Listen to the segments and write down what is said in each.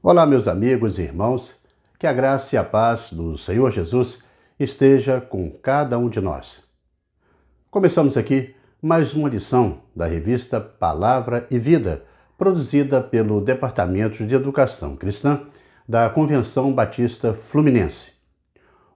Olá, meus amigos e irmãos, que a graça e a paz do Senhor Jesus esteja com cada um de nós. Começamos aqui mais uma lição da revista Palavra e Vida, produzida pelo Departamento de Educação Cristã da Convenção Batista Fluminense.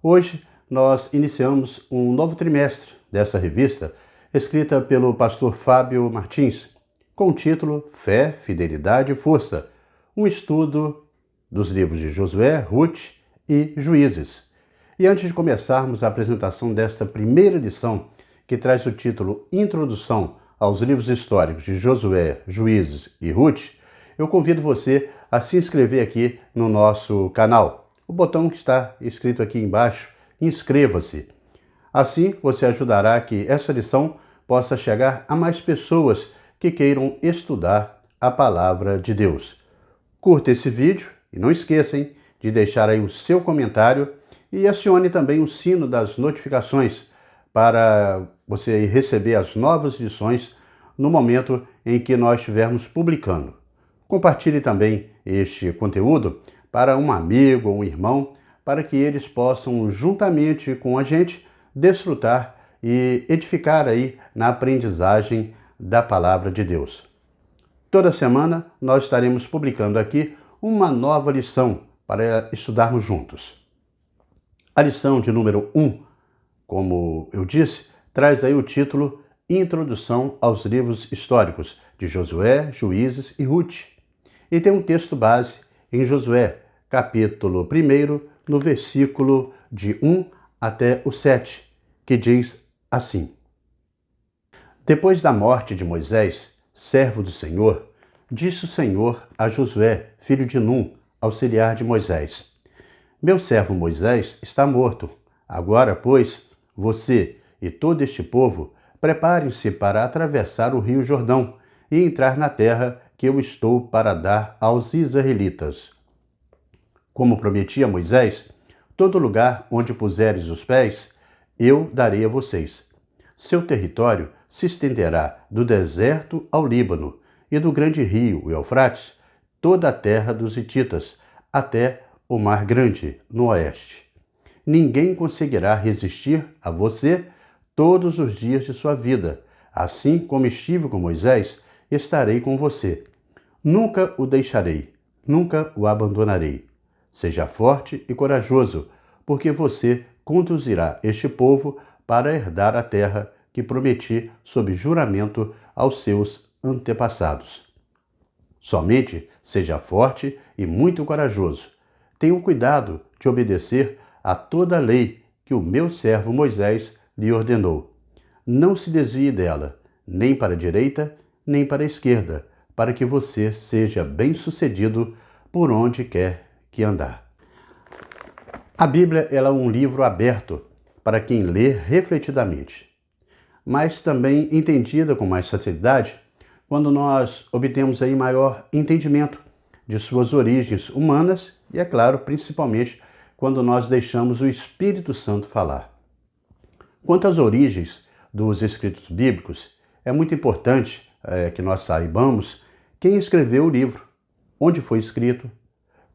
Hoje nós iniciamos um novo trimestre dessa revista, escrita pelo pastor Fábio Martins, com o título Fé, Fidelidade e Força, um estudo dos livros de Josué, Ruth e Juízes. E antes de começarmos a apresentação desta primeira lição, que traz o título Introdução aos livros históricos de Josué, Juízes e Ruth, eu convido você a se inscrever aqui no nosso canal. O botão que está escrito aqui embaixo, inscreva-se. Assim você ajudará que essa lição possa chegar a mais pessoas que queiram estudar a palavra de Deus. Curta esse vídeo e não esqueçam de deixar aí o seu comentário e acione também o sino das notificações para você receber as novas lições no momento em que nós estivermos publicando. Compartilhe também este conteúdo para um amigo ou um irmão, para que eles possam, juntamente com a gente, desfrutar e edificar aí na aprendizagem da palavra de Deus. Toda semana nós estaremos publicando aqui uma nova lição para estudarmos juntos. A lição de número 1, como eu disse, traz aí o título Introdução aos livros históricos de Josué, Juízes e Ruth. E tem um texto base em Josué, capítulo 1, no versículo de 1 até o 7, que diz assim: Depois da morte de Moisés, servo do Senhor, disse o Senhor a Josué, filho de Num, auxiliar de Moisés: Meu servo Moisés está morto. Agora, pois, você e todo este povo preparem-se para atravessar o rio Jordão e entrar na terra que eu estou para dar aos israelitas. Como prometi a Moisés, todo lugar onde puseres os pés, eu darei a vocês. Seu território se estenderá do deserto ao Líbano e do grande rio, o Eufrates, toda a terra dos hititas, até o Mar Grande, no oeste. Ninguém conseguirá resistir a você todos os dias de sua vida. Assim como estive com Moisés, estarei com você. Nunca o deixarei, nunca o abandonarei. Seja forte e corajoso, porque você conduzirá este povo para herdar a terra que prometi sob juramento aos seus antepassados. Somente seja forte e muito corajoso. Tenha cuidado de obedecer a toda a lei que o meu servo Moisés lhe ordenou. Não se desvie dela, nem para a direita, nem para a esquerda, para que você seja bem-sucedido por onde quer que andar. A Bíblia é um livro aberto para quem lê refletidamente, mas também entendida com mais facilidade quando nós obtemos aí maior entendimento de suas origens humanas e, é claro, principalmente quando nós deixamos o Espírito Santo falar. Quanto às origens dos escritos bíblicos, é muito importante que nós saibamos quem escreveu o livro, onde foi escrito,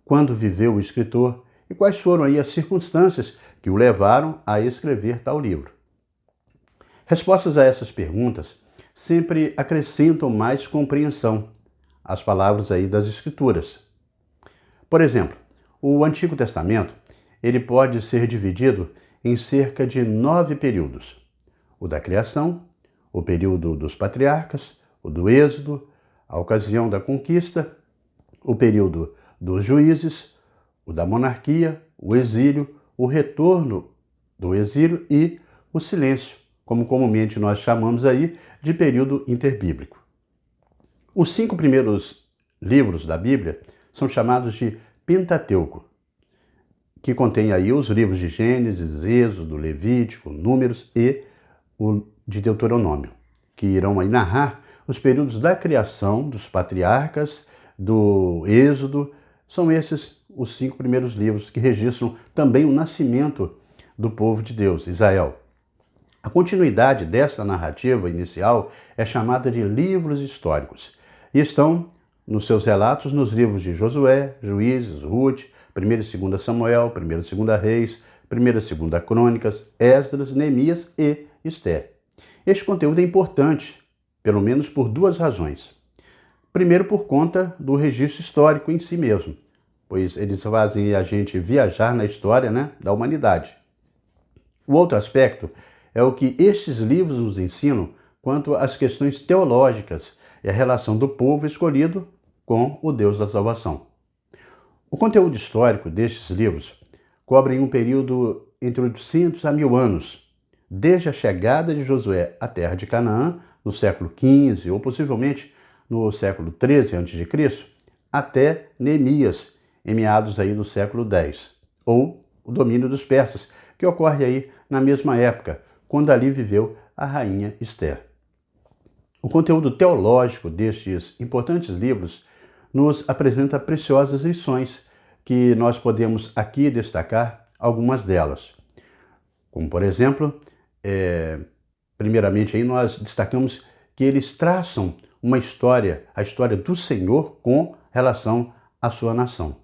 quando viveu o escritor e quais foram aí as circunstâncias que o levaram a escrever tal livro. Respostas a essas perguntas sempre acrescentam mais compreensão às palavras aí das Escrituras. Por exemplo, o Antigo Testamento ele pode ser dividido em cerca de 9 períodos: o da criação, o período dos patriarcas, o do Êxodo, a ocasião da conquista, o período dos juízes, o da monarquia, o exílio, o retorno do exílio e o silêncio, como comumente nós chamamos aí de período interbíblico. Os 5 primeiros livros da Bíblia são chamados de Pentateuco, que contém aí os livros de Gênesis, Êxodo, Levítico, Números e o de Deuteronômio, que irão aí narrar os períodos da criação, dos patriarcas, do Êxodo. São esses os 5 primeiros livros que registram também o nascimento do povo de Deus, Israel. A continuidade dessa narrativa inicial é chamada de livros históricos e estão nos seus relatos nos livros de Josué, Juízes, Ruth, 1ª e 2ª Samuel, 1ª e 2ª Reis, 1ª e 2ª Crônicas, Esdras, Neemias e Esther. Este conteúdo é importante, pelo menos por duas razões. Primeiro, por conta do registro histórico em si mesmo, pois eles fazem a gente viajar na história, da humanidade. O outro aspecto é o que estes livros nos ensinam quanto às questões teológicas e a relação do povo escolhido com o Deus da salvação. O conteúdo histórico destes livros cobre um período entre 800 a 1000 anos, desde a chegada de Josué à terra de Canaã, no século XV ou possivelmente no século XIII a.C., até Neemias, em meados aí do século X, ou o domínio dos persas, que ocorre aí na mesma época, quando ali viveu a rainha Esther. O conteúdo teológico destes importantes livros nos apresenta preciosas lições, que nós podemos aqui destacar algumas delas. Como, por exemplo, primeiramente aí nós destacamos que eles traçam uma história, a história do Senhor com relação à sua nação.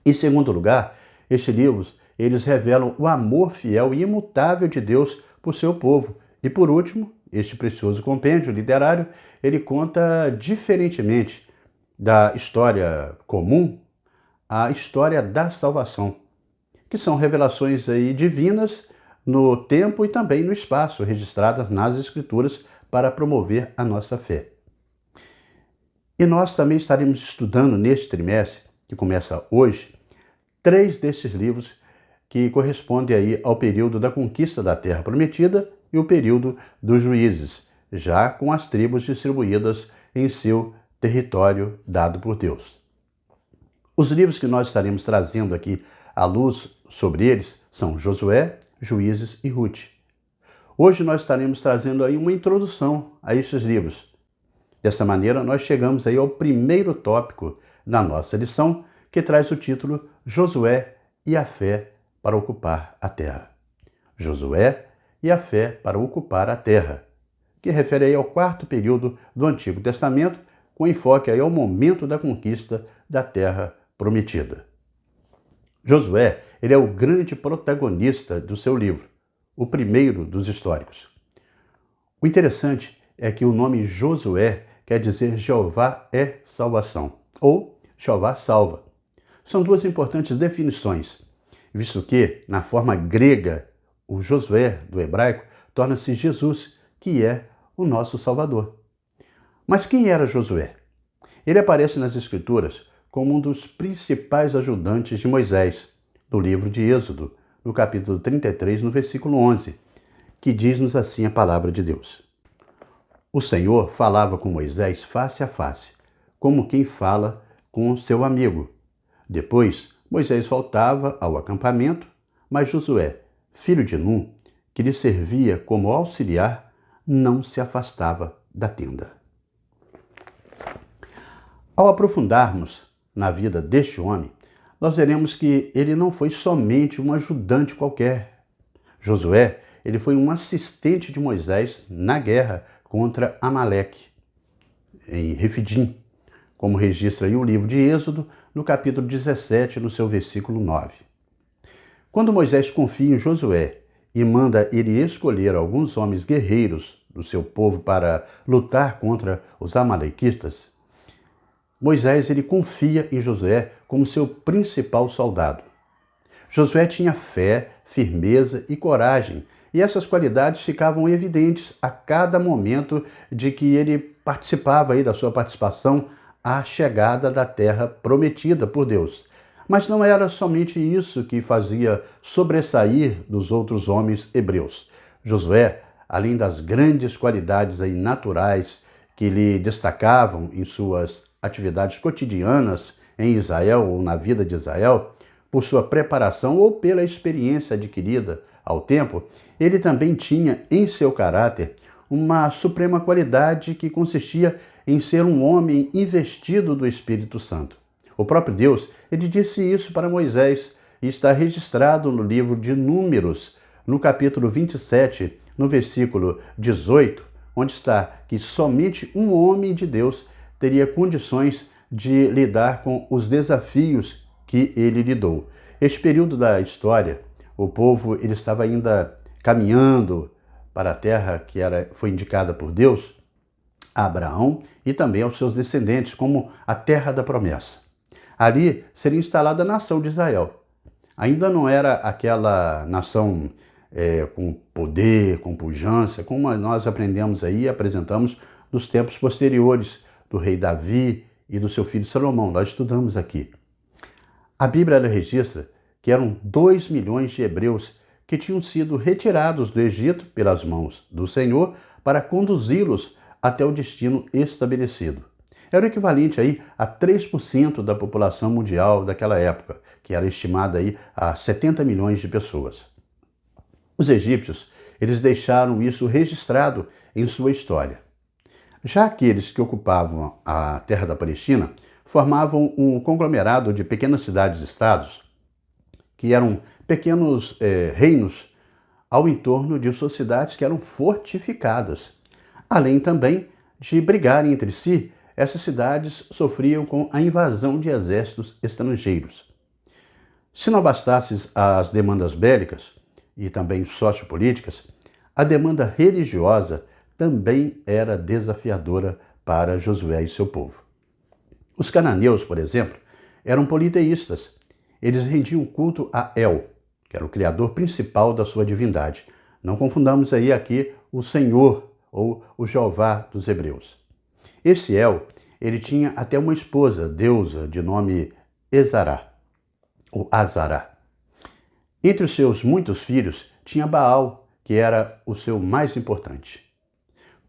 Em segundo lugar, estes livros, eles revelam o amor fiel e imutável de Deus por seu povo. E por último, este precioso compêndio literário, ele conta diferentemente da história comum, a história da salvação, que são revelações aí divinas no tempo e também no espaço, registradas nas Escrituras para promover a nossa fé. E nós também estaremos estudando neste trimestre, que começa hoje, 3 destes livros que correspondem aí ao período da conquista da Terra Prometida e o período dos Juízes, já com as tribos distribuídas em seu território dado por Deus. Os livros que nós estaremos trazendo aqui à luz sobre eles são Josué, Juízes e Ruth. Hoje nós estaremos trazendo aí uma introdução a estes livros. Dessa maneira, nós chegamos aí ao primeiro tópico da nossa lição, que traz o título Josué e a fé para ocupar a terra. Josué e a fé para ocupar a terra, que refere aí ao 4º período do Antigo Testamento, com enfoque aí ao momento da conquista da terra prometida. Josué, ele é o grande protagonista do seu livro, o primeiro dos históricos. O interessante é que o nome Josué quer dizer Jeová é salvação, ou Jeová salva. São duas importantes definições, visto que, na forma grega, o Josué do hebraico torna-se Jesus, que é o nosso Salvador. Mas quem era Josué? Ele aparece nas Escrituras como um dos principais ajudantes de Moisés, no livro de Êxodo, no capítulo 33, no versículo 11, que diz-nos assim a palavra de Deus. O Senhor falava com Moisés face a face, como quem fala com seu amigo. Depois, Moisés voltava ao acampamento, mas Josué, filho de Num, que lhe servia como auxiliar, não se afastava da tenda. Ao aprofundarmos na vida deste homem, nós veremos que ele não foi somente um ajudante qualquer. Josué, ele foi um assistente de Moisés na guerra contra Amaleque, em Refidim, como registra aí o livro de Êxodo, no capítulo 17, no seu versículo 9. Quando Moisés confia em Josué e manda ele escolher alguns homens guerreiros do seu povo para lutar contra os amalequitas, Moisés ele confia em Josué como seu principal soldado. Josué tinha fé, firmeza e coragem, e essas qualidades ficavam evidentes a cada momento de que ele participava aí da sua participação à chegada da terra prometida por Deus. Mas não era somente isso que fazia sobressair dos outros homens hebreus. Josué, além das grandes qualidades aí naturais que lhe destacavam em suas atividades cotidianas em Israel ou na vida de Israel, por sua preparação ou pela experiência adquirida ao tempo, ele também tinha em seu caráter uma suprema qualidade que consistia em ser um homem investido do Espírito Santo. O próprio Deus, ele disse isso para Moisés e está registrado no livro de Números, no capítulo 27, no versículo 18, onde está que somente um homem de Deus teria condições de lidar com os desafios que ele lidou. Este período da história, o povo ele estava ainda caminhando para a terra que foi indicada por Deus a Abraão e também aos seus descendentes, como a terra da promessa. Ali seria instalada a nação de Israel. Ainda não era aquela nação com poder, com pujança, como nós aprendemos aí e apresentamos nos tempos posteriores do rei Davi e do seu filho Salomão. Nós estudamos aqui. A Bíblia registra que eram 2 milhões de hebreus que tinham sido retirados do Egito pelas mãos do Senhor para conduzi-los até o destino estabelecido. Era o equivalente aí a 3% da população mundial daquela época, que era estimada aí a 70 milhões de pessoas. Os egípcios, eles deixaram isso registrado em sua história. Já aqueles que ocupavam a terra da Palestina formavam um conglomerado de pequenas cidades-estados, que eram pequenos reinos ao entorno de suas cidades que eram fortificadas. Além também de brigarem entre si, essas cidades sofriam com a invasão de exércitos estrangeiros. Se não bastasse as demandas bélicas e também sociopolíticas, a demanda religiosa também era desafiadora para Josué e seu povo. Os cananeus, por exemplo, eram politeístas. Eles rendiam culto a El, que era o criador principal da sua divindade. Não confundamos aí aqui o Senhor ou o Jeová dos hebreus. Esse El, ele tinha até uma esposa, deusa, de nome Ezará, ou Azará. Entre os seus muitos filhos, tinha Baal, que era o seu mais importante.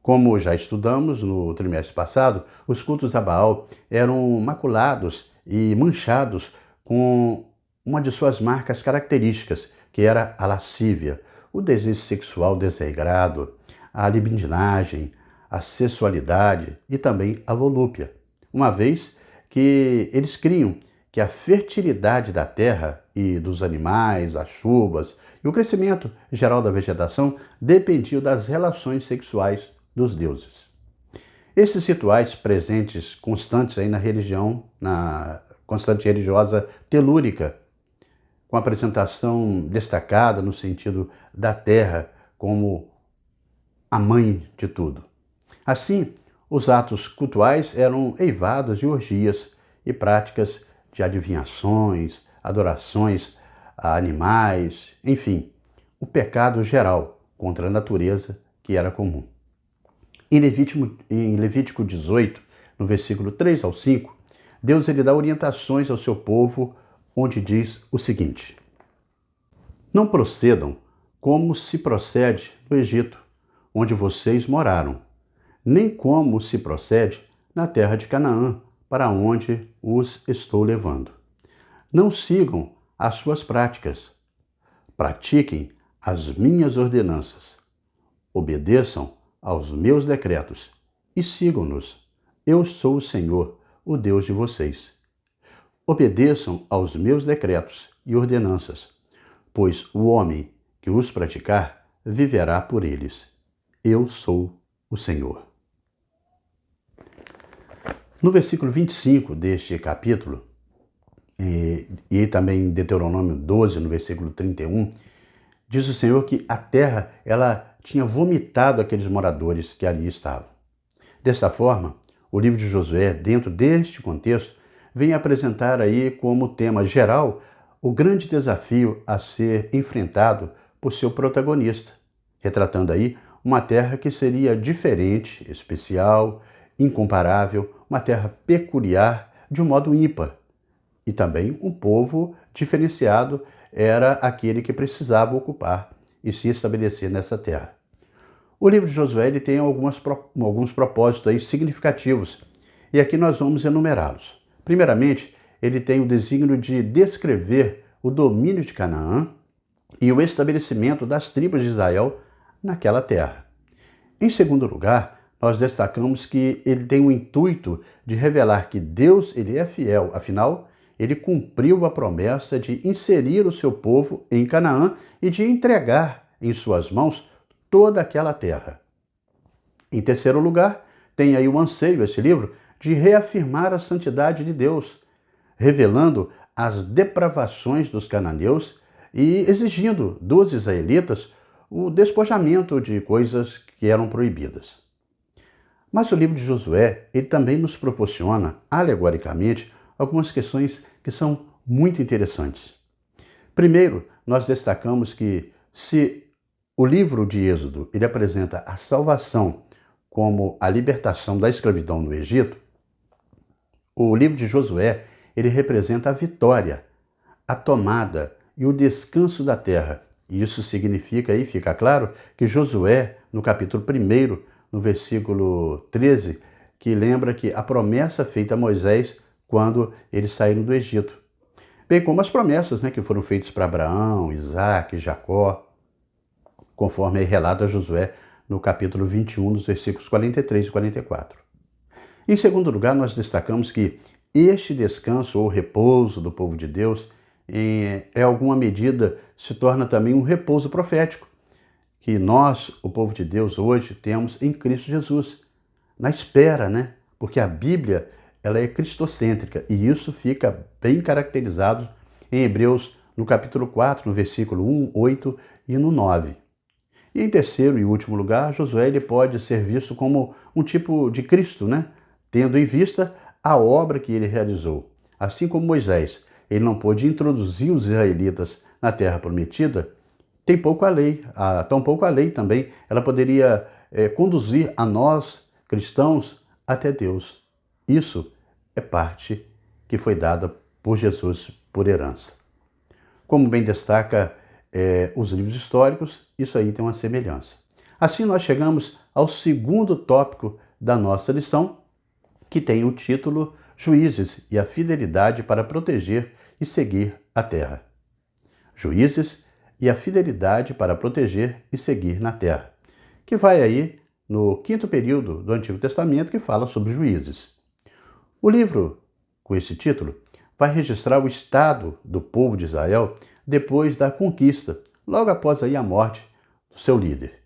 Como já estudamos no trimestre passado, os cultos a Baal eram maculados e manchados com uma de suas marcas características, que era a lascívia, o desejo sexual desregrado, a libidinagem, a sexualidade e também a volúpia, uma vez que eles criam que a fertilidade da terra e dos animais, as chuvas e o crescimento geral da vegetação dependiam das relações sexuais dos deuses. Esses rituais presentes constantes aí na religião, na constante religiosa telúrica, com apresentação destacada no sentido da terra como a mãe de tudo. Assim, os atos cultuais eram eivados de orgias e práticas de adivinhações, adorações a animais, enfim, o pecado geral contra a natureza que era comum. Em Levítico 18, no versículo 3 ao 5, Deus ele dá orientações ao seu povo, onde diz o seguinte: não procedam como se procede no Egito, onde vocês moraram, nem como se procede na terra de Canaã, para onde os estou levando. Não sigam as suas práticas, pratiquem as minhas ordenanças, obedeçam aos meus decretos e sigam-nos. Eu sou o Senhor, o Deus de vocês. Obedeçam aos meus decretos e ordenanças, pois o homem que os praticar viverá por eles. Eu sou o Senhor. No versículo 25 deste capítulo, e também em Deuteronômio 12, no versículo 31, diz o Senhor que a terra ela tinha vomitado aqueles moradores que ali estavam. Desta forma, o livro de Josué, dentro deste contexto, vem apresentar aí como tema geral o grande desafio a ser enfrentado por seu protagonista, retratando aí uma terra que seria diferente, especial, incomparável, uma terra peculiar de um modo ímpar. E também um povo diferenciado era aquele que precisava ocupar e se estabelecer nessa terra. O livro de Josué ele tem alguns propósitos aí significativos, e aqui nós vamos enumerá-los. Primeiramente, ele tem o desígnio de descrever o domínio de Canaã e o estabelecimento das tribos de Israel naquela terra. Em segundo lugar, nós destacamos que ele tem o intuito de revelar que Deus ele é fiel, afinal, ele cumpriu a promessa de inserir o seu povo em Canaã e de entregar em suas mãos toda aquela terra. Em terceiro lugar, tem aí o anseio, esse livro, de reafirmar a santidade de Deus, revelando as depravações dos cananeus e exigindo dos israelitas o despojamento de coisas que eram proibidas. Mas o livro de Josué, ele também nos proporciona, alegoricamente, algumas questões que são muito interessantes. Primeiro, nós destacamos que se o livro de Êxodo ele apresenta a salvação como a libertação da escravidão no Egito, o livro de Josué ele representa a vitória, a tomada e o descanso da terra. E isso significa, aí fica claro, que Josué, no capítulo 1, no versículo 13, que lembra que a promessa feita a Moisés quando eles saíram do Egito. Bem como as promessas que foram feitas para Abraão, Isaac, Jacó, conforme aí relata Josué no capítulo 21, nos versículos 43 e 44. Em segundo lugar, nós destacamos que este descanso ou repouso do povo de Deus, em alguma medida, se torna também um repouso profético, que nós, o povo de Deus, hoje temos em Cristo Jesus, na espera, Porque a Bíblia ela é cristocêntrica e isso fica bem caracterizado em Hebreus, no capítulo 4, no versículo 1, 8 e no 9. E em terceiro e último lugar, Josué ele pode ser visto como um tipo de Cristo, Tendo em vista a obra que ele realizou. Assim como Moisés, ele não pôde introduzir os israelitas na terra prometida, tampouco a lei também, ela poderia conduzir a nós, cristãos, até Deus. Isso é parte que foi dada por Jesus por herança. Como bem destaca os livros históricos, isso aí tem uma semelhança. Assim nós chegamos ao segundo tópico da nossa lição, que tem o título Juízes e a fidelidade para proteger e seguir a terra. Juízes e a fidelidade para proteger e seguir na terra, que vai aí no quinto período do Antigo Testamento, que fala sobre juízes. O livro, com esse título, vai registrar o estado do povo de Israel depois da conquista, logo após aí a morte do seu líder.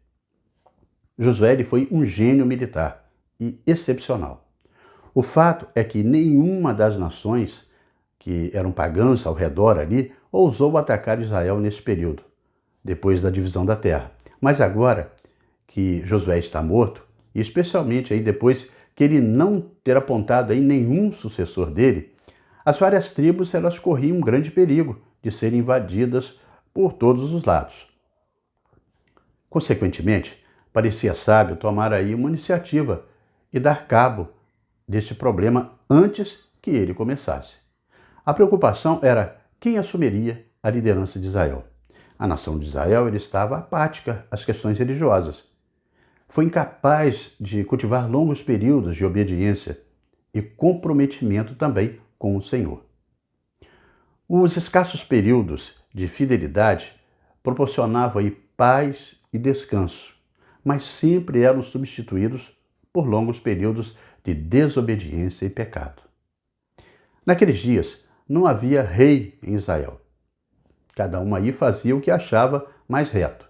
Josué ele foi um gênio militar e excepcional. O fato é que nenhuma das nações que eram pagãs ao redor ali ousou atacar Israel nesse período, depois da divisão da terra. Mas agora que Josué está morto, e especialmente aí depois que ele não ter apontado aí nenhum sucessor dele, as várias tribos elas corriam um grande perigo de serem invadidas por todos os lados. Consequentemente, parecia sábio tomar aí uma iniciativa e dar cabo desse problema antes que ele começasse. A preocupação era quem assumiria a liderança de Israel. A nação de Israel ele estava apática às questões religiosas. Foi incapaz de cultivar longos períodos de obediência e comprometimento também com o Senhor. Os escassos períodos de fidelidade proporcionavam aí paz e descanso, mas sempre eram substituídos por longos períodos de desobediência e pecado. Naqueles dias, não havia rei em Israel. Cada um aí fazia o que achava mais reto.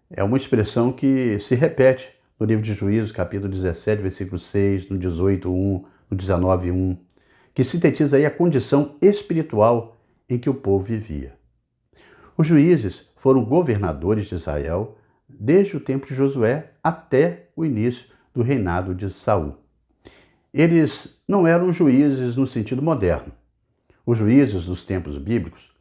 É uma expressão que se repete no livro de Juízes, capítulo 17, versículo 6, no 18, 1, no 19, 1, que sintetiza aí a condição espiritual em que o povo vivia. Os juízes foram governadores de Israel desde o tempo de Josué até o início do reinado de Saul. Eles não eram juízes no sentido moderno. Os juízes dos tempos bíblicos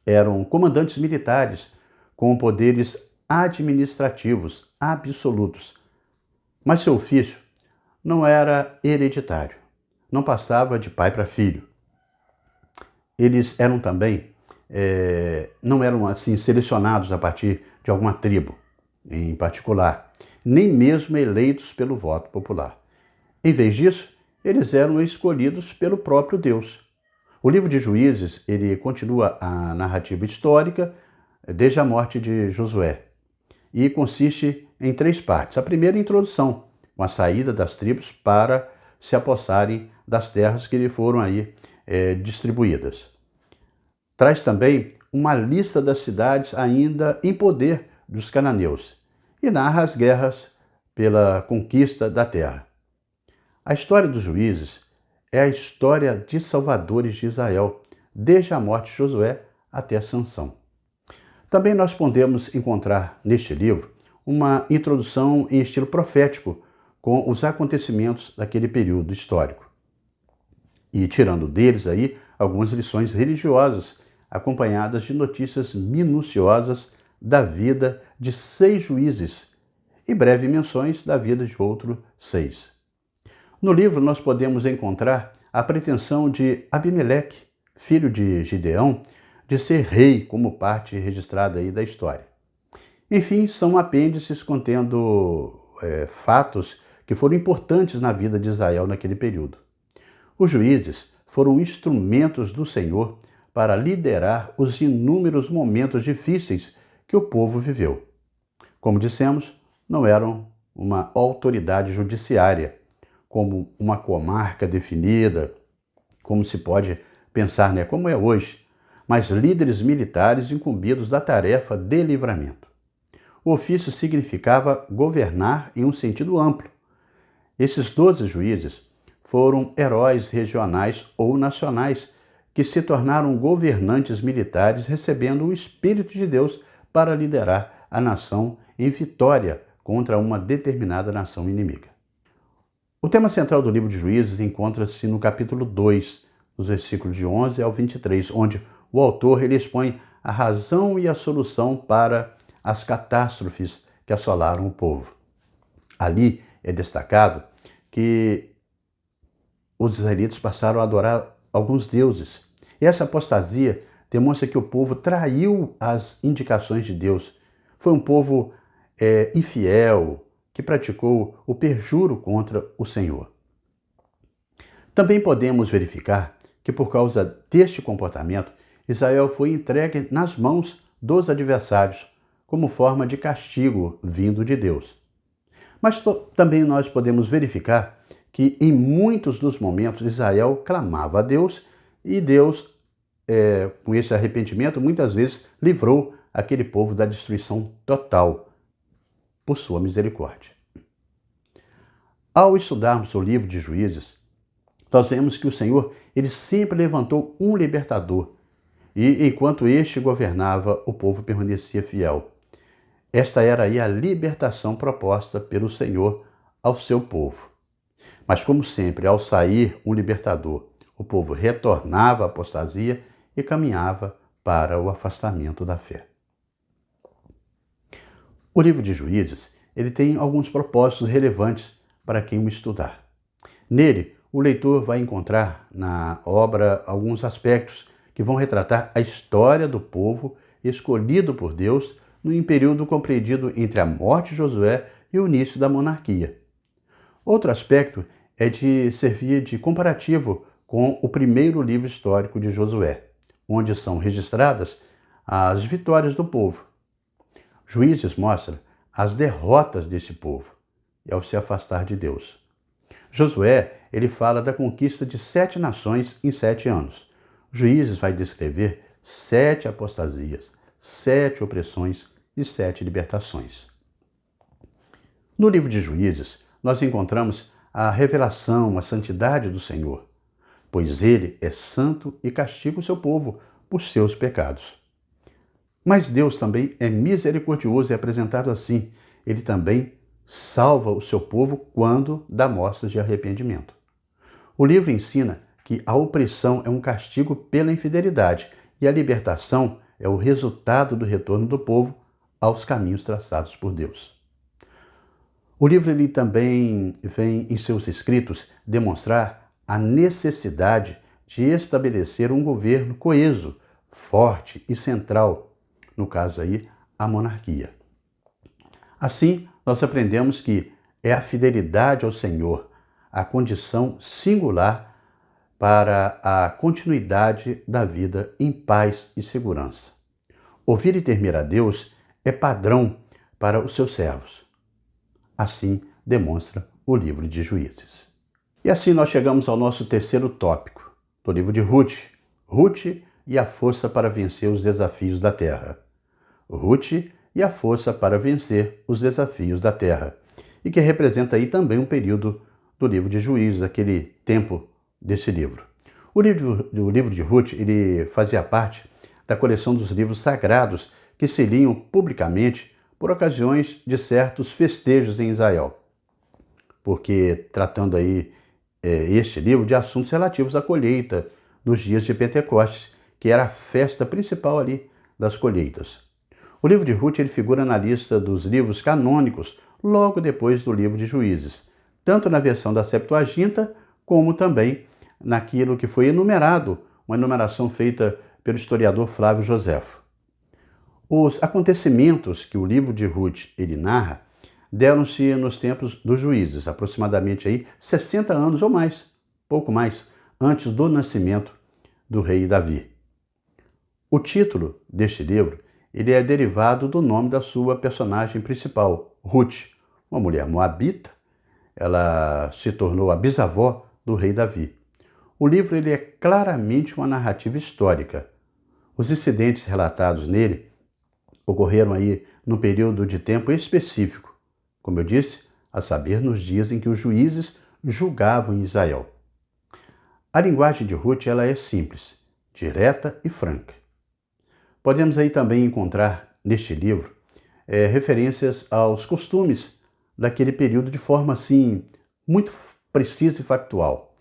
eram comandantes militares com poderes administrativos absolutos, mas seu ofício não era hereditário, não passava de pai para filho. Eles eram também, não eram assim selecionados a partir de alguma tribo em particular, nem mesmo eleitos pelo voto popular. Em vez disso, eles eram escolhidos pelo próprio Deus. O livro de Juízes, ele continua a narrativa histórica desde a morte de Josué e consiste em 3 partes. A primeira, a introdução, com a saída das tribos para se apossarem das terras que lhe foram aí distribuídas. Traz também uma lista das cidades ainda em poder dos cananeus e narra as guerras pela conquista da terra. A história dos juízes é a história de salvadores de Israel, desde a morte de Josué até Sansão. Também nós podemos encontrar neste livro uma introdução em estilo profético com os acontecimentos daquele período histórico. E tirando deles aí algumas lições religiosas, acompanhadas de notícias minuciosas da vida de 6 juízes e breves menções da vida de outros 6. No livro nós podemos encontrar a pretensão de Abimeleque, filho de Gideão, de ser rei como parte registrada aí da história. Enfim, são apêndices contendo fatos que foram importantes na vida de Israel naquele período. Os juízes foram instrumentos do Senhor para liderar os inúmeros momentos difíceis que o povo viveu. Como dissemos, não eram uma autoridade judiciária, como uma comarca definida, como se pode pensar, como é hoje, mas líderes militares incumbidos da tarefa de livramento. O ofício significava governar em um sentido amplo. Esses 12 juízes foram heróis regionais ou nacionais que se tornaram governantes militares recebendo o Espírito de Deus para liderar a nação em vitória contra uma determinada nação inimiga. O tema central do livro de Juízes encontra-se no capítulo 2, dos versículos de 11 ao 23, onde o autor ele expõe a razão e a solução para as catástrofes que assolaram o povo. Ali é destacado que os israelitas passaram a adorar alguns deuses. E essa apostasia demonstra que o povo traiu as indicações de Deus. Foi um povo infiel, que praticou o perjuro contra o Senhor. Também podemos verificar que por causa deste comportamento, Israel foi entregue nas mãos dos adversários, como forma de castigo vindo de Deus. Mas também nós podemos verificar que em muitos dos momentos Israel clamava a Deus e Deus, com esse arrependimento, muitas vezes livrou aquele povo da destruição total por sua misericórdia. Ao estudarmos o livro de Juízes, nós vemos que o Senhor ele sempre levantou um libertador e enquanto este governava, o povo permanecia fiel. Esta era aí a libertação proposta pelo Senhor ao seu povo. Mas como sempre, ao sair um libertador, o povo retornava à apostasia e caminhava para o afastamento da fé. O livro de Juízes ele tem alguns propósitos relevantes para quem o estudar. Nele, o leitor vai encontrar na obra alguns aspectos que vão retratar a história do povo escolhido por Deus no período compreendido entre a morte de Josué e o início da monarquia. Outro aspecto é de servir de comparativo com o primeiro livro histórico de Josué, onde são registradas as vitórias do povo. Juízes mostra as derrotas desse povo e ao se afastar de Deus. Josué, ele fala da conquista de 7 nações em 7 anos. Juízes vai descrever 7 apostasias, 7 opressões e 7 libertações. No livro de Juízes, nós encontramos a revelação, a santidade do Senhor, pois ele é santo e castiga o seu povo por seus pecados. Mas Deus também é misericordioso e apresentado assim. Ele também salva o seu povo quando dá mostras de arrependimento. O livro ensina que a opressão é um castigo pela infidelidade e a libertação é o resultado do retorno do povo aos caminhos traçados por Deus. O livro ele também vem em seus escritos demonstrar a necessidade de estabelecer um governo coeso, forte e central, no caso aí, a monarquia. Assim, nós aprendemos que é a fidelidade ao Senhor a condição singular para a continuidade da vida em paz e segurança. Ouvir e temer a Deus é padrão para os seus servos. Assim demonstra o livro de Juízes. E assim nós chegamos ao nosso terceiro tópico do livro de Ruth. Ruth e a força para vencer os desafios da terra. Ruth e a força para vencer os desafios da terra. E que representa aí também um período do livro de Juízes, aquele tempo desse livro. O livro de Ruth ele fazia parte da coleção dos livros sagrados que se liam publicamente por ocasiões de certos festejos em Israel, porque tratando aí este livro de assuntos relativos à colheita dos dias de Pentecostes, que era a festa principal ali das colheitas. O livro de Ruth ele figura na lista dos livros canônicos logo depois do livro de Juízes, tanto na versão da Septuaginta, como também naquilo que foi enumerado, uma enumeração feita pelo historiador Flávio Joséfo. Os acontecimentos que o livro de Ruth ele narra deram-se nos tempos dos Juízes, aproximadamente aí 60 anos ou mais, pouco mais, antes do nascimento do rei Davi. O título deste livro ele é derivado do nome da sua personagem principal, Ruth, uma mulher moabita. Ela se tornou a bisavó do rei Davi. O livro ele é claramente uma narrativa histórica. Os incidentes relatados nele ocorreram aí num período de tempo específico, como eu disse, a saber, nos dias em que os juízes julgavam em Israel. A linguagem de Ruth ela é simples, direta e franca. Podemos aí também encontrar neste livro referências aos costumes daquele período de forma assim muito precisa e factual.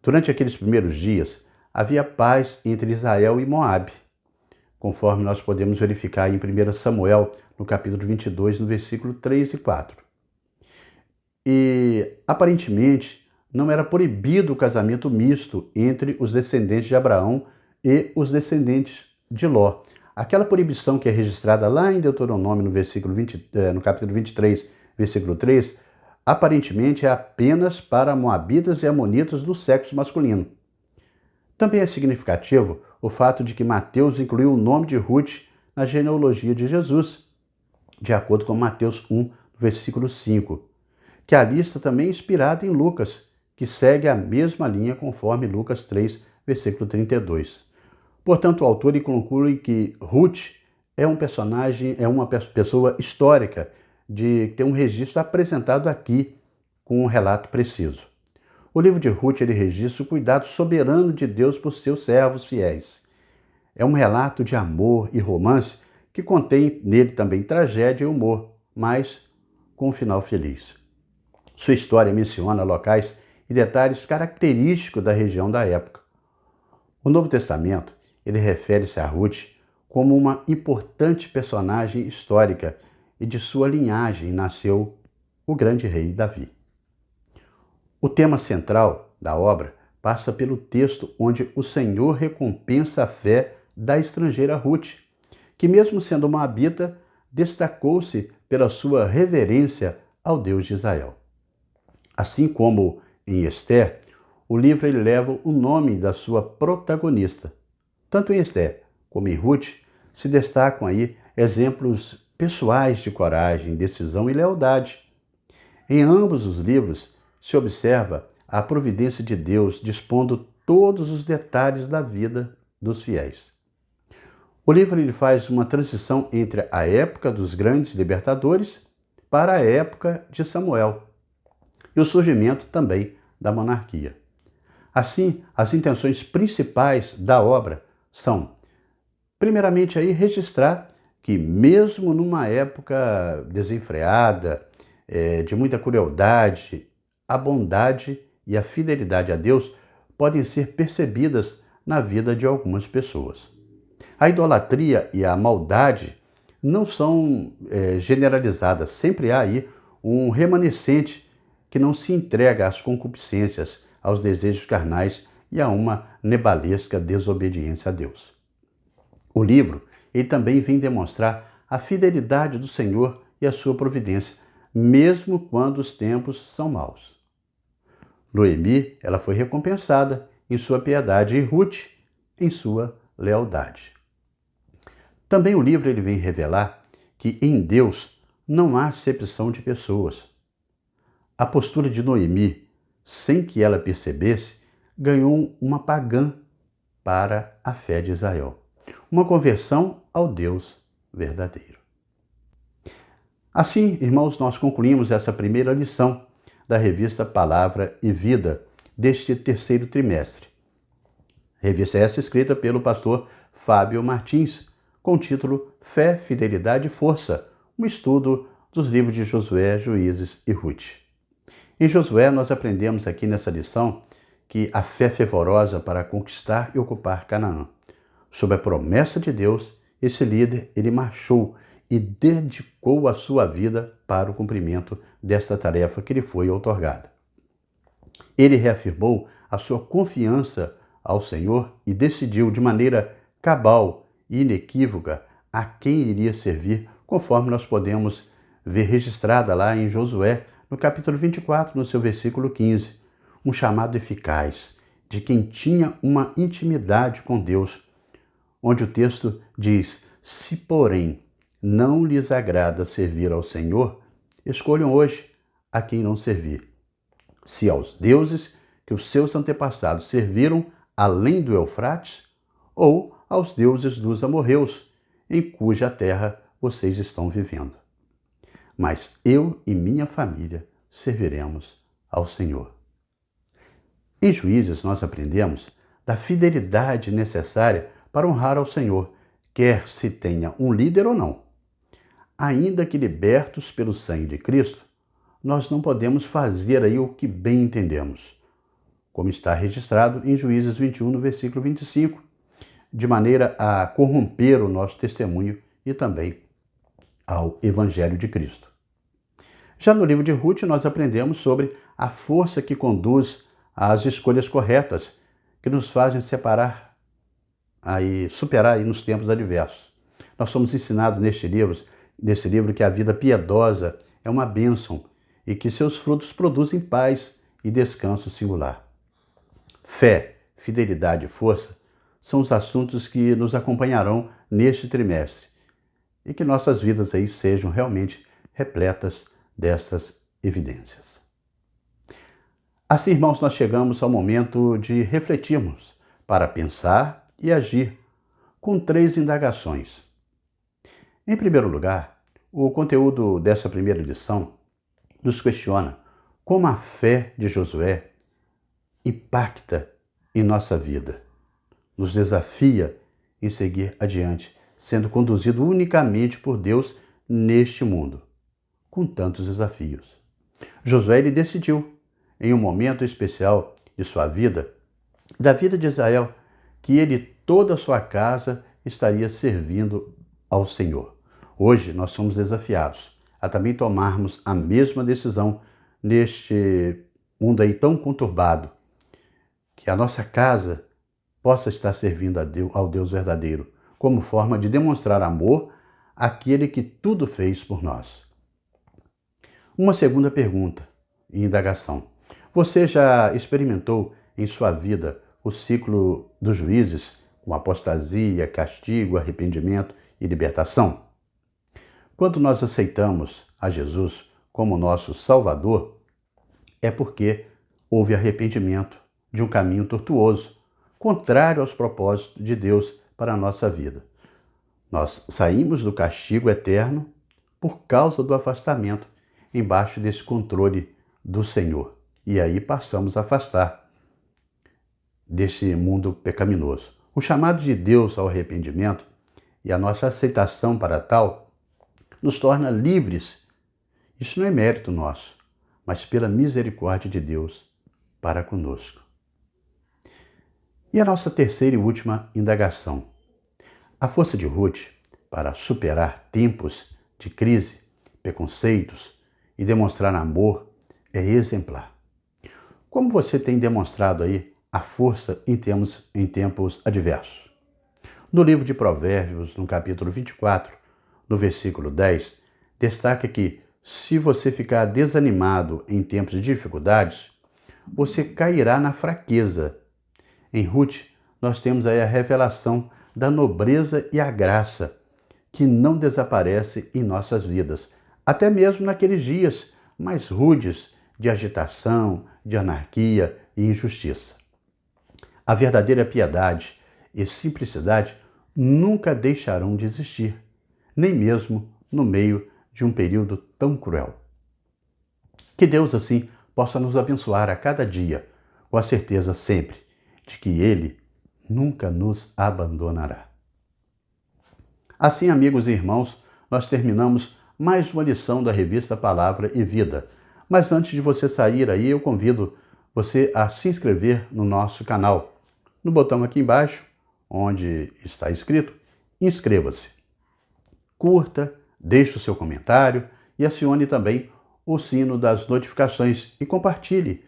Durante aqueles primeiros dias havia paz entre Israel e Moabe, conforme nós podemos verificar em 1 Samuel, no capítulo 22, no versículo 3 e 4. E, aparentemente, não era proibido o casamento misto entre os descendentes de Abraão e os descendentes de Ló. Aquela proibição que é registrada lá em Deuteronômio, no capítulo 23, versículo 3, aparentemente é apenas para moabitas e amonitas do sexo masculino. Também é significativo o fato de que Mateus incluiu o nome de Ruth na genealogia de Jesus, de acordo com Mateus 1, versículo 5, que a lista também é inspirada em Lucas, que segue a mesma linha conforme Lucas 3, versículo 32. Portanto, o autor conclui que Ruth é um personagem, é uma pessoa histórica, de ter um registro apresentado aqui com um relato preciso. O livro de Ruth ele registra o cuidado soberano de Deus por seus servos fiéis. É um relato de amor e romance que contém nele também tragédia e humor, mas com um final feliz. Sua história menciona locais e detalhes característicos da região da época. O Novo Testamento ele refere-se a Ruth como uma importante personagem histórica e de sua linhagem nasceu o grande rei Davi. O tema central da obra passa pelo texto onde o Senhor recompensa a fé da estrangeira Ruth, que mesmo sendo moabita, destacou-se pela sua reverência ao Deus de Israel. Assim como em Esther, o livro ele leva o nome da sua protagonista. Tanto em Esther como em Ruth se destacam aí exemplos pessoais de coragem, decisão e lealdade. Em ambos os livros se observa a providência de Deus dispondo todos os detalhes da vida dos fiéis. O livro ele faz uma transição entre a época dos grandes libertadores para a época de Samuel e o surgimento também da monarquia. Assim, as intenções principais da obra são, primeiramente, aí, registrar que mesmo numa época desenfreada, de muita crueldade, a bondade e a fidelidade a Deus podem ser percebidas na vida de algumas pessoas. A idolatria e a maldade não são generalizadas, sempre há aí um remanescente que não se entrega às concupiscências, aos desejos carnais e a uma nebalesca desobediência a Deus. O livro ele também vem demonstrar a fidelidade do Senhor e a sua providência, mesmo quando os tempos são maus. Noemi, ela foi recompensada em sua piedade e Ruth em sua lealdade. Também o livro ele vem revelar que em Deus não há acepção de pessoas. A postura de Noemi, sem que ela percebesse, ganhou uma pagã para a fé de Israel. Uma conversão ao Deus verdadeiro. Assim, irmãos, nós concluímos essa primeira lição da revista Palavra e Vida deste terceiro trimestre. Revista essa escrita pelo pastor Fábio Martins, com o título Fé, Fidelidade e Força, um estudo dos livros de Josué, Juízes e Ruth. Em Josué, nós aprendemos aqui nessa lição que a fé fervorosa para conquistar e ocupar Canaã. Sob a promessa de Deus, esse líder, ele marchou e dedicou a sua vida para o cumprimento desta tarefa que lhe foi outorgada. Ele reafirmou a sua confiança ao Senhor e decidiu de maneira cabal e inequívoca a quem iria servir, conforme nós podemos ver registrada lá em Josué, no capítulo 24, no seu versículo 15, um chamado eficaz de quem tinha uma intimidade com Deus, onde o texto diz: se porém não lhes agrada servir ao Senhor, escolham hoje a quem não servir. Se aos deuses que os seus antepassados serviram além do Eufrates, ou aos deuses dos amorreus, em cuja terra vocês estão vivendo. Mas eu e minha família serviremos ao Senhor. Em Juízes nós aprendemos da fidelidade necessária para honrar ao Senhor, quer se tenha um líder ou não. Ainda que libertos pelo sangue de Cristo, nós não podemos fazer aí o que bem entendemos, como está registrado em Juízes 21, no versículo 25, de maneira a corromper o nosso testemunho e também ao Evangelho de Cristo. Já no livro de Ruth, nós aprendemos sobre a força que conduz às escolhas corretas, que nos fazem superar nos tempos adversos. Nós somos ensinados nesse livro que a vida piedosa é uma bênção e que seus frutos produzem paz e descanso singular. Fé, fidelidade e força são os assuntos que nos acompanharão neste trimestre e que nossas vidas aí sejam realmente repletas dessas evidências. Assim, irmãos, nós chegamos ao momento de refletirmos para pensar e agir com 3 indagações. Em primeiro lugar, o conteúdo dessa primeira lição nos questiona como a fé de Josué impacta em nossa vida, nos desafia em seguir adiante, sendo conduzido unicamente por Deus neste mundo, com tantos desafios. Josué ele decidiu, em um momento especial de sua vida, da vida de Israel, que ele e toda a sua casa estaria servindo ao Senhor. Hoje nós somos desafiados a também tomarmos a mesma decisão neste mundo aí tão conturbado, que a nossa casa possa estar servindo ao Deus verdadeiro, como forma de demonstrar amor àquele que tudo fez por nós. Uma segunda pergunta e indagação. Você já experimentou em sua vida o ciclo dos juízes, com apostasia, castigo, arrependimento e libertação? Quando nós aceitamos a Jesus como nosso Salvador, é porque houve arrependimento de um caminho tortuoso, contrário aos propósitos de Deus para a nossa vida. Nós saímos do castigo eterno por causa do afastamento, embaixo desse controle do Senhor. E aí passamos a afastar desse mundo pecaminoso. O chamado de Deus ao arrependimento e a nossa aceitação para tal nos torna livres. Isso não é mérito nosso, mas pela misericórdia de Deus para conosco. E a nossa terceira e última indagação. A força de Ruth para superar tempos de crise, preconceitos e demonstrar amor é exemplar. Como você tem demonstrado aí a força em tempos adversos? No livro de Provérbios, no capítulo 24, no versículo 10, destaca que se você ficar desanimado em tempos de dificuldades, você cairá na fraqueza. Em Ruth, nós temos aí a revelação da nobreza e a graça que não desaparece em nossas vidas, até mesmo naqueles dias mais rudes de agitação, de anarquia e injustiça. A verdadeira piedade e simplicidade nunca deixarão de existir, nem mesmo no meio de um período tão cruel. Que Deus, assim, possa nos abençoar a cada dia, com a certeza sempre de que Ele nunca nos abandonará. Assim, amigos e irmãos, nós terminamos mais uma lição da revista Palavra e Vida. Mas antes de você sair aí, eu convido você a se inscrever no nosso canal. No botão aqui embaixo, onde está escrito, inscreva-se. Curta, deixe o seu comentário e acione também o sino das notificações e compartilhe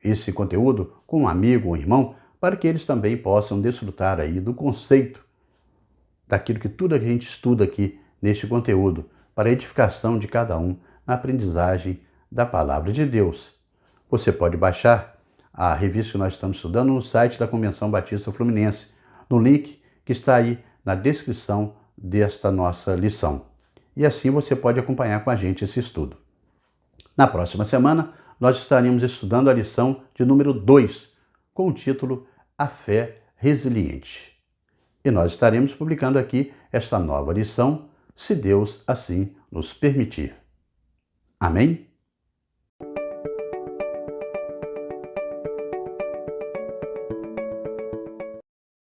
esse conteúdo com um amigo ou irmão para que eles também possam desfrutar aí do conceito daquilo que tudo a gente estuda aqui neste conteúdo para a edificação de cada um na aprendizagem da Palavra de Deus. Você pode baixar a revista que nós estamos estudando no site da Convenção Batista Fluminense, no link que está aí na descrição desta nossa lição. E assim você pode acompanhar com a gente esse estudo. Na próxima semana, nós estaremos estudando a lição de número 2, com o título A Fé Resiliente. E nós estaremos publicando aqui esta nova lição, se Deus assim nos permitir. Amém?